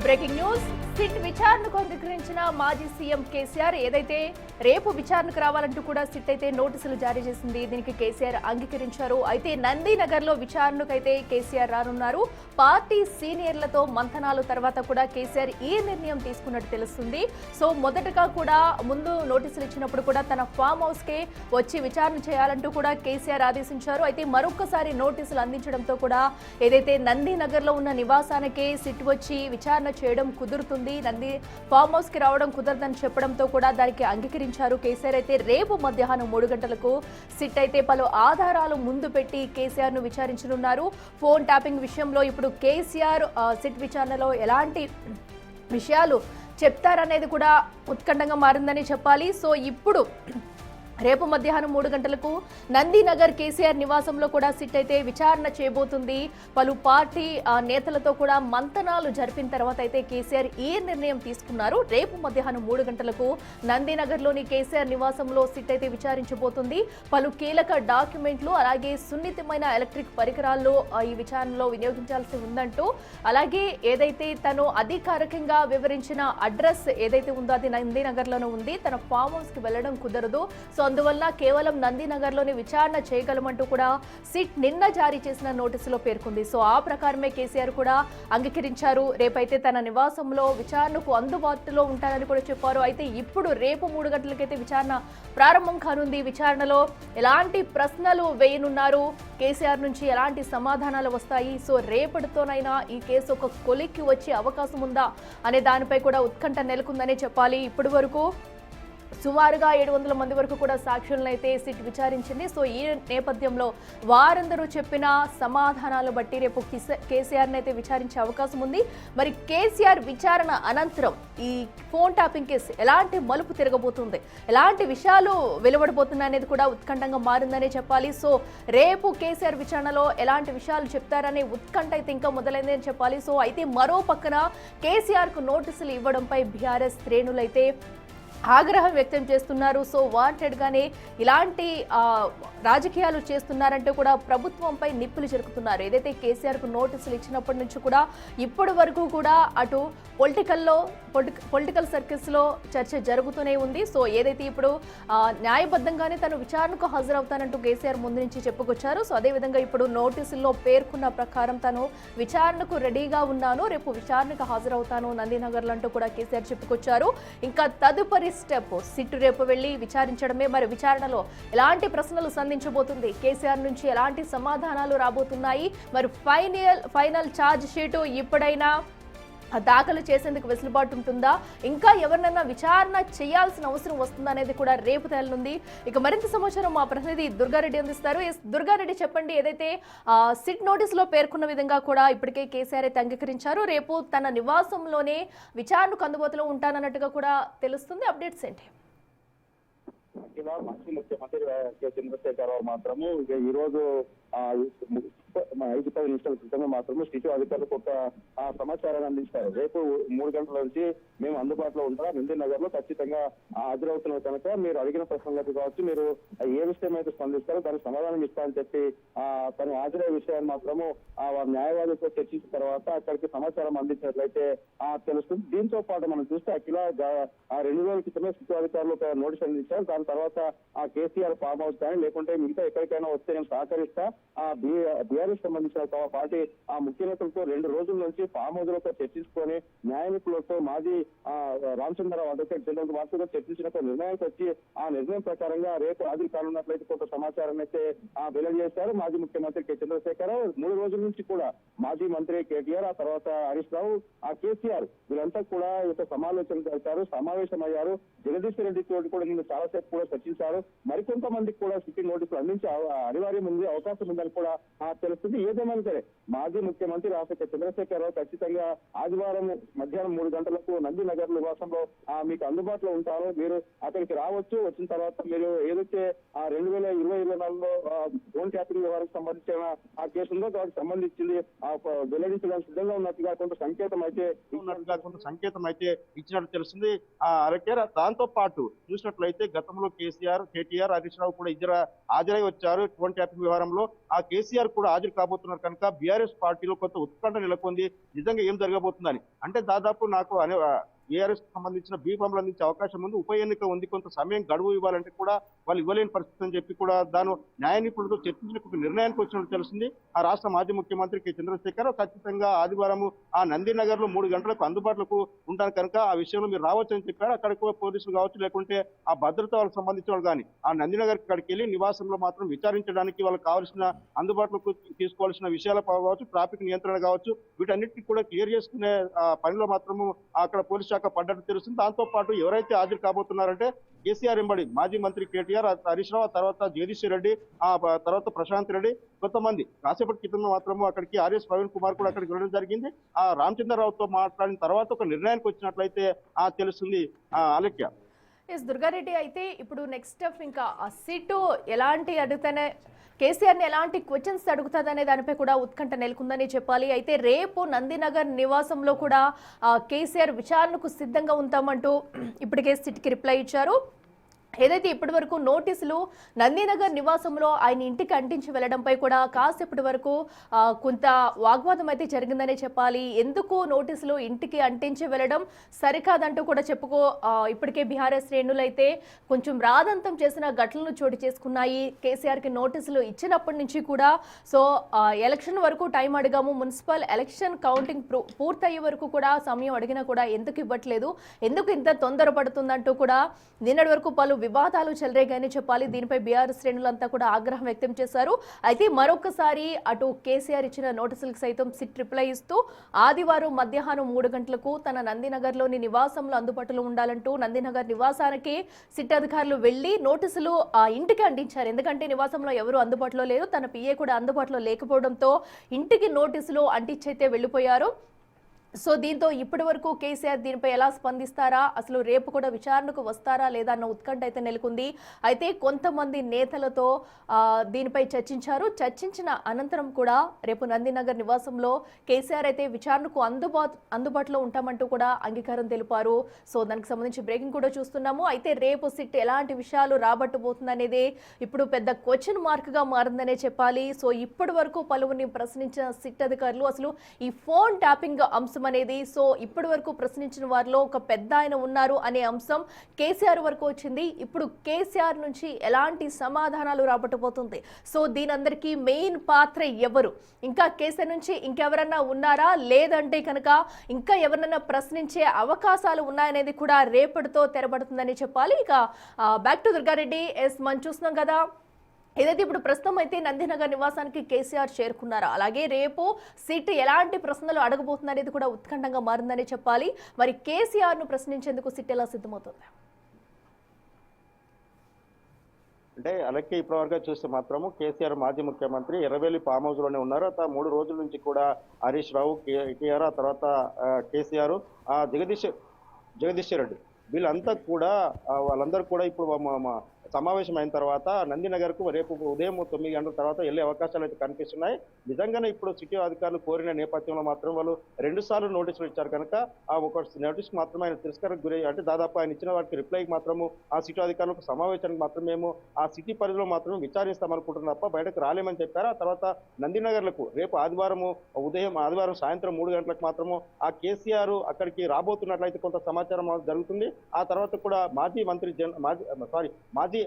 Breaking news SIT విచారణకు అంగీకరించిన మాజీ సీఎం కేసీఆర్ ఏదైతే రేపు విచారణకు రావాలంటూ కూడా సిట్ అయితే నోటీసులు జారీ చేసింది. దీనికి కేసీఆర్ అంగీకరించారు. అయితే నందినగర్ లో విచారణకు అయితే కేసీఆర్ రానున్నారు. పార్టీ సీనియర్లతో మంథనాలు తర్వాత కూడా కేసీఆర్ ఈ నిర్ణయం తీసుకున్నట్టు తెలుస్తుంది. సో మొదటగా కూడా ముందు నోటీసులు ఇచ్చినప్పుడు కూడా తన ఫామ్ హౌస్ కే వచ్చి విచారణ చేయాలంటూ కూడా కేసీఆర్ ఆదేశించారు. అయితే మరొకసారి నోటీసులు అందించడంతో కూడా ఏదైతే నందినగర్ లో ఉన్న నివాసానికే సిట్ వచ్చి విచారణ చేయడం కుదురుతుంది, నంది ఫామ్ హౌస్ కి రావడం కుదరదని చెప్పడంతో కూడా దానికి అంగీకరించారు కేసీఆర్. అయితే రేపు మధ్యాహ్నం 3 గంటలకు సిట్ అయితే పలు ఆధారాలు ముందు పెట్టి కేసీఆర్ ను విచారించనున్నారు. ఫోన్ ట్యాపింగ్ విషయంలో ఇప్పుడు కేసీఆర్ సిట్ విచారణలో ఎలాంటి విషయాలు చెప్తారనేది కూడా ఉత్కంఠంగా మారిందని చెప్పాలి. సో ఇప్పుడు రేపు మధ్యాహ్నం 3 గంటలకు నందినగర్ కేసీఆర్ నివాసంలో కూడా సిట్ అయితే విచారణ చేయబోతుంది. పలు పార్టీ నేతలతో కూడా మంతనాలు జరిపిన తర్వాత అయితే కేసీఆర్ ఈ నిర్ణయం తీసుకున్నారు. రేపు మధ్యాహ్నం 3 గంటలకు నందినగర్లోని కేసీఆర్ నివాసంలో సిట్ అయితే విచారించబోతుంది. పలు కీలక డాక్యుమెంట్లు అలాగే సున్నితమైన ఎలక్ట్రిక్ పరికరాల్లో ఈ విచారణలో వినియోగించాల్సి ఉందంటూ, అలాగే ఏదైతే తను అధికారికంగా వివరించిన అడ్రస్ ఏదైతే ఉందో అది నందినగర్లోనే ఉంది, తన ఫామ్ హౌస్ కి వెళ్లడం కుదరదు. సో అందువల్ల కేవలం నందినగర్లోనే విచారణ చేయగలమంటూ కూడా సిట్ నిన్న జారీ చేసిన నోటీసులో పేర్కొంది. సో ఆ ప్రకారమే కేసీఆర్ కూడా అంగీకరించారు. రేపైతే తన నివాసంలో విచారణకు అందుబాటులో ఉంటారని కూడా చెప్పారు. అయితే ఇప్పుడు రేపు 3 గంటలకైతే విచారణ ప్రారంభం కానుంది. విచారణలో ఎలాంటి ప్రశ్నలు వేయనున్నారు, కేసీఆర్ నుంచి ఎలాంటి సమాధానాలు వస్తాయి, సో రేపటితోనైనా ఈ కేసు ఒక కొలిక్కి వచ్చే అవకాశం ఉందా అనే దానిపై కూడా ఉత్కంఠ నెలకొందనే చెప్పాలి. ఇప్పటి వరకు సుమారుగా 700 మంది వరకు కూడా సాక్షులను అయితే సిట్ విచారించింది. సో ఈ నేపథ్యంలో వారందరూ చెప్పిన సమాధానాలు బట్టి రేపు కేసీఆర్ని అయితే విచారించే అవకాశం ఉంది. మరి కేసీఆర్ విచారణ అనంతరం ఈ ఫోన్ ట్యాపింగ్ కేసు ఎలాంటి మలుపు తిరగబోతుంది, ఎలాంటి విషయాలు వెలువడబోతున్నాయి అనేది కూడా ఉత్కంఠంగా మారిందనే చెప్పాలి. సో రేపు కేసీఆర్ విచారణలో ఎలాంటి విషయాలు చెప్తారనే ఉత్కంఠ అయితే ఇంకా మొదలైందని చెప్పాలి. సో అయితే మరో పక్కన కేసీఆర్ కు నోటీసులు ఇవ్వడంపై బీఆర్ఎస్ శ్రేణులు అయితే ఆగ్రహం వ్యక్తం చేస్తున్నారు. సో వాంటెడ్ గానే ఇలాంటి రాజకీయాలు చేస్తున్నారంటూ కూడా ప్రభుత్వంపై నిప్పులు చెరుకుతున్నారు. ఏదైతే కేసీఆర్ కు నోటీసులు ఇచ్చినప్పటి నుంచి కూడా ఇప్పటి వరకు కూడా అటు పొలిటికల్ సర్కిల్స్ లో చర్చ జరుగుతూనే ఉంది. సో ఏదైతే ఇప్పుడు న్యాయబద్ధంగానే తను విచారణకు హాజరవుతానంటూ కేసీఆర్ ముందు నుంచి చెప్పుకొచ్చారు. సో అదేవిధంగా ఇప్పుడు నోటీసుల్లో పేర్కొన్న ప్రకారం తను విచారణకు రెడీగా ఉన్నాను, రేపు విచారణకు హాజరవుతాను నందినగర్లో అంటూ కూడా కేసీఆర్ చెప్పుకొచ్చారు. ఇంకా తదుపరి స్టెప్ సిట్ రేపు వెళ్లి విచారించడమే. మరి విచారణలో ఎలాంటి ప్రశ్నలు సంధించబోతుంది, కేసీఆర్ నుంచి ఎలాంటి సమాధానాలు రాబోతున్నాయి, మరి ఫైనల్ ఛార్జ్ షీటు ఇప్పుడైనా దాఖలు చేసేందుకు వెసులుబాటు ఉంటుందా, ఇంకా ఎవరినైనా విచారణ చేయాల్సిన అవసరం వస్తుందా అనేది కూడా రేపు తేలనుంది. ఇక మరింత సమాచారం మా ప్రతినిధి దుర్గారెడ్డి అందిస్తారు. దుర్గారెడ్డి చెప్పండి, ఏదైతే సిట్ నోటీసులో పేర్కొన్న విధంగా కూడా ఇప్పటికే కేసీఆర్ అయితే అంగీకరించారు, రేపు తన నివాసంలోనే విచారణకు అందుబాటులో ఉంటానన్నట్టుగా కూడా తెలుస్తుంది. అప్డేట్స్ ఏంటి? మాజీ ముఖ్యమంత్రి చంద్రశేఖరరావు మాత్రము ఈ రోజు 5-10 నిమిషాల క్రితమే మాత్రమే సిటీ అధికారులకు ఒక సమాచారాన్ని అందించారు. రేపు 3 గంటల నుంచి మేము అందుబాటులో ఉంటాం, నందినగర్ లో ఖచ్చితంగా హాజరవుతున్న కనుక మీరు అడిగిన ప్రశ్నలకు కావచ్చు, మీరు ఏ విషయం అయితే స్పందిస్తారో దానికి సమాధానం ఇస్తారని చెప్పి తను హాజరయ్యే విషయాన్ని మాత్రము వారి న్యాయవాదితో చర్చించిన తర్వాత అక్కడికి సమాచారం అందించినట్లయితే తెలుస్తుంది. దీంతో పాటు మనం చూస్తే అఖిల 2 రోజుల క్రితమే సిటీ అధికారులు ఒక నోటీస్ అందించారు. దాని తర్వాత కేసీఆర్ ఫామ్ హౌస్ కానీ లేకుంటే మిగతా ఎక్కడికైనా వస్తే నేను సహకరిస్తా, బీఆర్ఎస్ సంబంధించిన పార్టీ ముఖ్య నేతలతో 2 రోజుల నుంచి ఫామ్ హౌస్ లతో చర్చించుకొని న్యాయ నిపుణులతో మాజీ రామచంద్రరావు అడ్వకేట్ జనరల్ వారితో చర్చించిన నిర్ణయానికి వచ్చి ఆ నిర్ణయం ప్రకారంగా రేపు హాజరు కానున్నట్లయితే కొంత సమాచారం అయితే వెల్లడి చేశారు మాజీ ముఖ్యమంత్రి కె చంద్రశేఖరరావు. 3 రోజుల నుంచి కూడా మాజీ మంత్రి కేటీఆర్, ఆ తర్వాత హరీష్ రావు, కేసీఆర్ వీళ్ళంతా కూడా సమాలోచన జరిపారు, సమావేశమయ్యారు. జగదీశ్వర్ రెడ్డి తోటి కూడా నిన్న చాలాసేపు కూడా చర్చించారు. మరికొంతమందికి కూడా సిట్టింగ్ నోటీసులు అందించే అనివార్యం ఉంది, అవకాశం ఉందని కూడా తెలుస్తుంది. ఏదేమైనా సరే మాజీ ముఖ్యమంత్రి రాష్ట్ర చంద్రశేఖరరావు ఖచ్చితంగా ఆదివారం మధ్యాహ్నం 3 గంటలకు నందినగర్ నివాసంలో మీకు అందుబాటులో ఉంటారు, మీరు అక్కడికి రావచ్చు. వచ్చిన తర్వాత మీరు ఏదైతే 2020-2024లో ఫోన్ ట్యాపింగ్ వ్యవహారానికి సంబంధించిన ఆ కేసు ఉందో దానికి సంబంధించింది వెల్లడించడానికి సిద్ధంగా ఉన్నట్టుగా కొంత సంకేతం అయితే ఇచ్చినట్టు తెలుస్తుంది. దాంతో పాటు చూసినట్లయితే గతంలో కేసీఆర్, కేటీఆర్, హరీష్ రావు కూడా ఇద్దరు హాజరై వచ్చారు ఫోన్ ట్యాపింగ్ వ్యవహారంలో. ఆ కేసీఆర్ కూడా హాజరు కాబోతున్నారు కనుక బీఆర్ఎస్ పార్టీలో కొంత ఉత్కంఠ నెలకొంది. నిజంగా ఏం జరగబోతుందని అంటే దాదాపు నాకు బీఆర్ఎస్ సంబంధించిన బీఫామ్లు అందించే అవకాశం ఉంది. ఉప ఎన్నిక ఉంది, కొంత సమయం గడువు ఇవ్వాలంటే కూడా వాళ్ళు ఇవ్వలేని పరిస్థితి అని చెప్పి కూడా దాని న్యాయ నిపుణులతో చర్చించిన ఒక నిర్ణయానికి వచ్చినట్టు తెలిసింది. ఆ రాష్ట్ర మాజీ ముఖ్యమంత్రి కె చంద్రశేఖర్ ఖచ్చితంగా ఆదివారం ఆ నందినగర్ లో 3 గంటలకు అందుబాటులోకి ఉంటారు కనుక ఆ విషయంలో మీరు రావచ్చని చెప్పారు. అక్కడికి పోలీసులు కావచ్చు, లేకుంటే ఆ భద్రత వాళ్ళకి సంబంధించిన వాళ్ళు కానీ ఆ నందినగర్ అక్కడికి వెళ్ళి నివాసంలో మాత్రం విచారించడానికి వాళ్ళకి కావాల్సిన అందుబాటులోకి తీసుకోవాల్సిన విషయాలు కావచ్చు, ట్రాఫిక్ నియంత్రణ కావచ్చు, వీటన్నిటిని కూడా క్లియర్ చేసుకునే పనిలో మాత్రము అక్కడ పోలీస్ శాఖ పడ్డట్టు తెలుస్తుంది. దాంతో పాటు ఎవరైతే హాజరు కాబోతున్నారంటే కేసీఆర్ ఎంబడి మాజీ మంత్రి కేటీఆర్, హరీష్ రావు, తర్వాత జగదీష్ రెడ్డి, ఆ తర్వాత ప్రశాంత్ రెడ్డి, కొంతమంది కాసేపటి క్రితం మాత్రము అక్కడికి ఆర్ఎస్ ప్రవీణ్ కుమార్ కూడా అక్కడికి వెళ్ళడం జరిగింది. ఆ రామచంద్రరావుతో మాట్లాడిన తర్వాత ఒక నిర్ణయానికి వచ్చినట్లయితే తెలుస్తుంది అలెక్య. దుర్గారెడ్డి అయితే ఇప్పుడు నెక్స్ట్ స్టెప్ ఇంకా ఆ సీటు ఎలాంటి అడుగుతానే కేసీఆర్ని ఎలాంటి క్వశ్చన్స్ అడుగుతుందనే దానిపై కూడా ఉత్కంఠ నెలకొందని చెప్పాలి. అయితే రేపు నందినగర్ నివాసంలో కూడా కేసీఆర్ విచారణకు సిద్ధంగా ఉంటామంటూ ఇప్పటికే సిట్కి రిప్లై ఇచ్చారు. ఏదైతే ఇప్పటి వరకు నోటీసులు నందినగర్ నివాసంలో ఆయన ఇంటికి అంటించి వెళ్లడంపై కూడా కాసేపటి వరకు కొంత వాగ్వాదం అయితే జరిగిందనే చెప్పాలి. ఎందుకు నోటీసులు ఇంటికి అంటించి వెళ్లడం సరికాదంటూ కూడా ఇప్పటికే బీఆర్ఎస్ శ్రేణులు అయితే కొంచెం రాదంతం చేసిన ఘటనలు చోటు చేసుకున్నాయి. కేసీఆర్కి నోటీసులు ఇచ్చినప్పటి నుంచి కూడా ఎలక్షన్ వరకు టైం అడిగాము, మున్సిపల్ ఎలక్షన్ కౌంటింగ్ పూర్తయ్యే వరకు కూడా సమయం అడిగినా కూడా ఎందుకు ఇవ్వట్లేదు, ఎందుకు ఇంత తొందరపడుతుందంటూ కూడా నిన్నటి వరకు పలు వివాదాలు చెలరేగాయని చెప్పాలి. దీనిపై బీఆర్ఎస్ శ్రేణులంతా కూడా ఆగ్రహం వ్యక్తం చేశారు. అయితే మరొకసారి అటు కేసీఆర్ ఇచ్చిన నోటీసులకు సైతం సిట్ రిప్లై ఇస్తూ ఆదివారం మధ్యాహ్నం 3 గంటలకు తన నందినగర్లోని నివాసంలో అందుబాటులో ఉండాలంటూ నందినగర్ నివాసానికి సిట్ అధికారులు వెళ్లి నోటీసులు ఇంటికి అంటించారు. ఎందుకంటే నివాసంలో ఎవరు అందుబాటులో లేరు, తన పిఏ కూడా అందుబాటులో లేకపోవడంతో ఇంటికి నోటీసులు అంటించైతే వెళ్లిపోయారు. సో దీంతో ఇప్పటి వరకు కేసీఆర్ దీనిపై ఎలా స్పందిస్తారా, అసలు రేపు కూడా విచారణకు వస్తారా లేదా అన్న ఉత్కంఠ అయితే నెలకొంది. అయితే కొంతమంది నేతలతో దీనిపై చర్చించిన అనంతరం కూడా రేపు నందినగర్ నివాసంలో కేసీఆర్ అయితే విచారణకు అందుబాటులో ఉంటామంటూ కూడా అంగీకారం తెలిపారు. సో దానికి సంబంధించి బ్రేకింగ్ కూడా చూస్తున్నాము. అయితే రేపు సిట్ ఎలాంటి విషయాలు రాబట్టబోతుందనేది ఇప్పుడు పెద్ద క్వశ్చన్ మార్క్ గా మారిందనే చెప్పాలి. సో ఇప్పటి వరకు పలువురిని ప్రశ్నించిన సిట్ అధికారులు అసలు ఈ ఫోన్ ట్యాపింగ్ అంశం అనేది ఇప్పటి వరకు ప్రశ్నించిన వారిలో ఒక పెద్ద ఆయన ఉన్నారు అనే అంశం కేసీఆర్ వరకు వచ్చింది. ఇప్పుడు కేసీఆర్ నుంచి ఎలాంటి సమాధానాలు రాబట్టబోతుంది, సో దీనందరికీ మెయిన్ పాత్ర ఎవరు, ఇంకా కేసీఆర్ నుంచి ఇంకెవరన్నా ఉన్నారా, లేదంటే కనుక ఇంకా ఎవరన్నా ప్రశ్నించే అవకాశాలు ఉన్నాయనేది కూడా రేపటితో తెరబడుతుందని చెప్పాలి. ఇక బ్యాక్ టు దుర్గారెడ్డి. మనం చూస్తున్నాం కదా, ఏదైతే ఇప్పుడు ప్రస్తుతం అయితే నందినగర్ నివాసానికి కేసీఆర్ చేరుకున్నారా, అలాగే రేపు సిట్ ఎలాంటి ప్రశ్నలు అడగబోతుంది అనేది కూడా ఉత్కంఠంగా మారిందని చెప్పాలి. మరి కేసీఆర్ ను ప్రశ్నించేందుకు సిట్ ఎలా సిద్ధమవుతుంది? అంటే అలాగే ఇప్పటివరకు చూస్తే మాత్రము కేసీఆర్ మాజీ ముఖ్యమంత్రి ఎర్రబెల్లి ఫామ్ హౌస్ లోనే ఉన్నారు. 3 రోజుల నుంచి కూడా హరీష్ రావు, కేటీఆర్, ఆ తర్వాత కేసీఆర్, జగదీష్ రెడ్డి వీళ్ళంతా కూడా వాళ్ళందరూ కూడా ఇప్పుడు సమావేశం అయిన తర్వాత నందినగర్ కు రేపు ఉదయం 9 గంటల తర్వాత వెళ్లే అవకాశాలు అయితే కనిపిస్తున్నాయి. నిజంగానే ఇప్పుడు సిటీ అధికారులు కోరిన నేపథ్యంలో మాత్రం వాళ్ళు 2 సార్లు నోటీసులు ఇచ్చారు కనుక ఒక నోటీస్ మాత్రం ఆయన తిరస్కారకు గురై, అంటే దాదాపు ఆయన ఇచ్చిన వారికి రిప్లైకి మాత్రము ఆ సిటీ అధికారులకు సమావేశానికి మాత్రం మేము ఆ సిటీ పరిధిలో మాత్రం విచారిస్తామనుకుంటున్నాం తప్ప బయటకు రాలేమని చెప్పారు. ఆ తర్వాత నందినగర్లకు రేపు ఆదివారం సాయంత్రం 3 గంటలకు మాత్రము ఆ కేసీఆర్ అక్కడికి రాబోతున్నట్లయితే కొంత సమాచారం జరుగుతుంది. ఆ తర్వాత కూడా మాజీ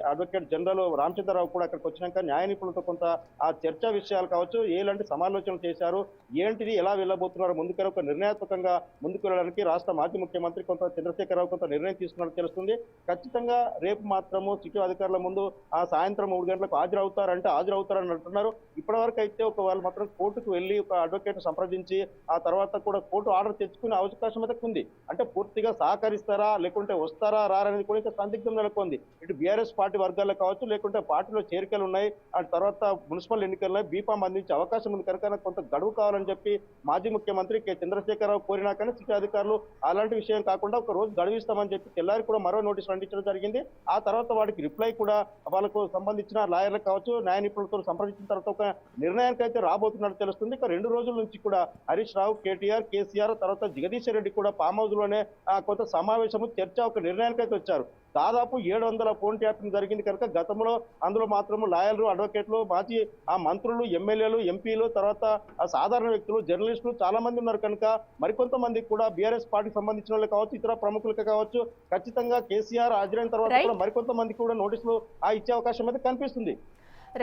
అడ్వకేట్ జనరల్ రామచంద్రరావు కూడా అక్కడికి వచ్చినాక న్యాయ నిపుణులతో కొంత ఆ చర్చా విషయాలు కావచ్చు, ఎలాంటి సమాలోచనలు చేశారు, ఏంటిది ఎలా వెళ్ళబోతున్నారు ముందుకు ఒక నిర్ణయాత్మకంగా ముందుకు వెళ్ళడానికి రాష్ట్ర మాజీ ముఖ్యమంత్రి కొంత చంద్రశేఖరరావు కొంత నిర్ణయం తీసుకున్నట్టు తెలుస్తుంది. ఖచ్చితంగా రేపు మాత్రము సిటీ అధికారుల ముందు ఆ సాయంత్రం 3 గంటలకు హాజరవుతారని అంటున్నారు. ఇప్పటివరకు అయితే వాళ్ళు మాత్రం కోర్టుకు వెళ్ళి ఒక అడ్వకేట్ సంప్రదించి ఆ తర్వాత కూడా కోర్టు ఆర్డర్ తెచ్చుకునే అవకాశం అయితే ఉంది. అంటే పూర్తిగా సహకరిస్తారా లేకుంటే వస్తారా రారనేది కూడా సందిగ్ధం నెలకొంది. ఇటు బీఆర్ఎస్ పార్టీ వర్గాల్లో కావచ్చు, లేకుంటే పార్టీలో చేరికలు ఉన్నాయి, ఆ తర్వాత మున్సిపల్ ఎన్నికల్లో బీఫామ్ అందించే అవకాశం ఉంది కనుక కొంత గడువు కావాలని చెప్పి మాజీ ముఖ్యమంత్రి కె చంద్రశేఖరరావు కోరినా కానీ సిటీ అధికారులు అలాంటి విషయం కాకుండా ఒక రోజు గడువిస్తామని చెప్పి తెల్లారి కూడా మరో నోటీసులు అందించడం జరిగింది. ఆ తర్వాత వాటికి రిప్లై కూడా వాళ్ళకు సంబంధించిన లాయర్లకు కావచ్చు, న్యాయ నిపుణులతో సంప్రదించిన తర్వాత ఒక నిర్ణయానికి అయితే రాబోతున్నట్టు తెలుస్తుంది. ఇక 2 రోజుల నుంచి కూడా హరీష్ రావు, కేటీఆర్, కేసీఆర్, తర్వాత జగదీష్ రెడ్డి కూడా ఫామ్ హౌస్ లోనే కొంత సమావేశము చర్చ ఒక నిర్ణయానికి అయితే వచ్చారు. దాదాపు 700 ఫోన్ ట్యాపింగ్ జరిగింది కనుక గతంలో అందులో మాత్రము లాయర్లు, అడ్వకేట్లు, మాజీ ఆ మంత్రులు, ఎమ్మెల్యేలు, ఎంపీలు, తర్వాత ఆ సాధారణ వ్యక్తులు, జర్నలిస్టులు చాలా మంది ఉన్నారు కనుక మరికొంతమంది కూడా బీఆర్ఎస్ పార్టీకి సంబంధించిన వాళ్ళు కావచ్చు, ఇతర ప్రముఖులకు కావచ్చు, ఖచ్చితంగా కేసీఆర్ హాజరైన తర్వాత కూడా మరికొంతమంది కూడా నోటీసులు ఇచ్చే అవకాశం అయితే కనిపిస్తుంది.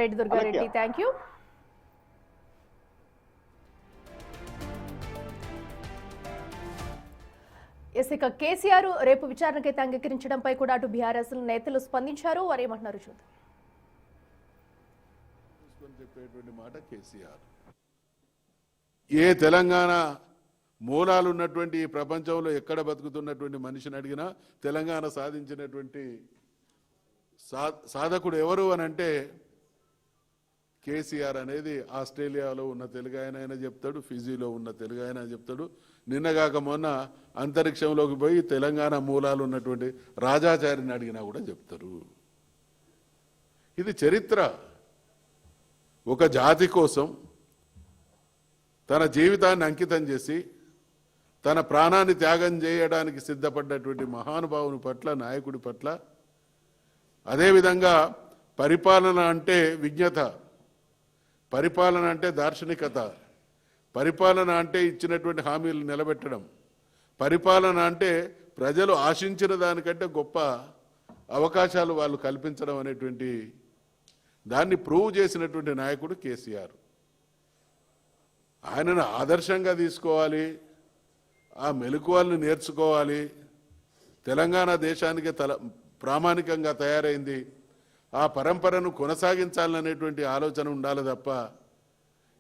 Right Durga Reddy, thank you. ఇక కేసీఆర్ రేపు విచారణకైతే అంగీకరించడంపై కూడా అటు బీఆర్ఎస్ నేతలు స్పందించారు. వారు ఏమంటున్నారు చూద్దాం. చెప్పేటువంటి మాట కేసీఆర్ ఏ తెలంగాణ మూలాలు ఉన్నటువంటి ఈ ప్రపంచంలో ఎక్కడ బతుకుతున్నటువంటి మనిషిని అడిగినా తెలంగాణ సాధించినటువంటి సాధకుడు ఎవరు అని అంటే కేసీఆర్ అనేది ఆస్ట్రేలియాలో ఉన్న తెలుగు ఆయన చెప్తాడు, ఫిజీలో ఉన్న తెలుగు ఆయన చెప్తాడు. నిన్నగాక మొన్న అంతరిక్షంలోకి పోయి తెలంగాణ మూలాలు ఉన్నటువంటి రాజాచారిని అడిగినా కూడా చెప్తారు. ఇది చరిత్ర. ఒక జాతి కోసం తన జీవితాన్ని అంకితం చేసి తన ప్రాణాన్ని త్యాగం చేయడానికి సిద్ధపడ్డటువంటి మహానుభావుని పట్ల, నాయకుడి పట్ల, అదేవిధంగా పరిపాలన అంటే విజ్ఞత, పరిపాలన అంటే దార్శనికత, పరిపాలన అంటే ఇచ్చినటువంటి హామీలు నిలబెట్టడం, పరిపాలన అంటే ప్రజలు ఆశించిన దానికంటే గొప్ప అవకాశాలు వాళ్ళు కల్పించడం అనేటువంటి దాన్ని ప్రూవ్ చేసినటువంటి నాయకుడు కేసీఆర్. ఆయనను ఆదర్శంగా తీసుకోవాలి, ఆ మెలకువలను నేర్చుకోవాలి. తెలంగాణ దేశానికి ప్రామాణికంగా తయారైంది, ఆ పరంపరను కొనసాగించాలనేటువంటి ఆలోచన ఉండాలి తప్ప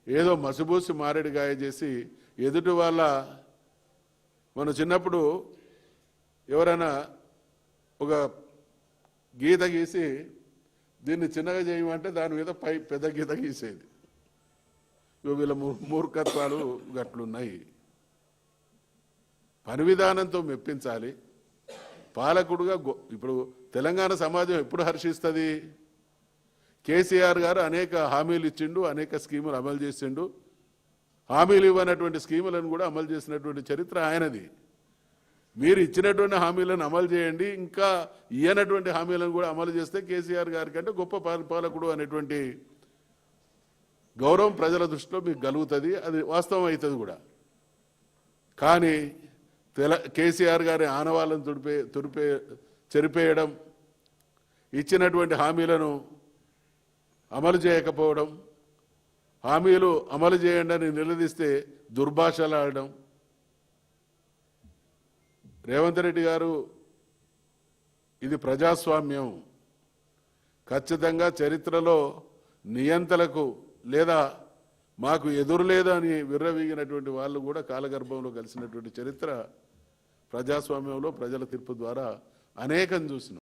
ఏదో మసిబూసి మారేడుగాయ చేసి ఎదుటి వాళ్ళ మన చిన్నప్పుడు ఎవరైనా ఒక గీత గీసి దీన్ని చిన్నగా చేయమంటే దాని మీద పై పెద్ద గీత గీసేది. వీళ్ళ మూర్ఖత్వాలు గట్లున్నాయి. పని విధానంతో మెప్పించాలి. పాలకుడుగా ఇప్పుడు తెలంగాణ సమాజం ఎప్పుడు హర్షిస్తుంది? కేసీఆర్ గారు అనేక హామీలు ఇచ్చిండు, అనేక స్కీములు అమలు చేసిండు. హామీలు ఇవ్వనటువంటి స్కీములను కూడా అమలు చేసినటువంటి చరిత్ర ఆయనది. మీరు ఇచ్చినటువంటి హామీలను అమలు చేయండి, ఇంకా ఇయ్యనటువంటి హామీలను కూడా అమలు చేస్తే కేసీఆర్ గారి కంటే గొప్ప పాలకుడు అనేటువంటి గౌరవం ప్రజల దృష్టిలో మీకు కలుగుతుంది. అది వాస్తవం అవుతుంది కూడా. కానీ కేసీఆర్ గారి ఆనవాళ్ళను చెరిపేయడం, ఇచ్చినటువంటి హామీలను అమలు చేయకపోవడం, హామీలు అమలు చేయండి అని నిలదీస్తే దుర్భాషలాడడం. రేవంత్ రెడ్డి గారు, ఇది ప్రజాస్వామ్యం. ఖచ్చితంగా చరిత్రలో నియంతలకు లేదా మాకు ఎదురు లేదని విర్రవీగినటువంటి వాళ్ళు కూడా కాలగర్భంలో కలిసినటువంటి చరిత్ర ప్రజాస్వామ్యంలో ప్రజల తీర్పు ద్వారా అనేకం చూసినాం.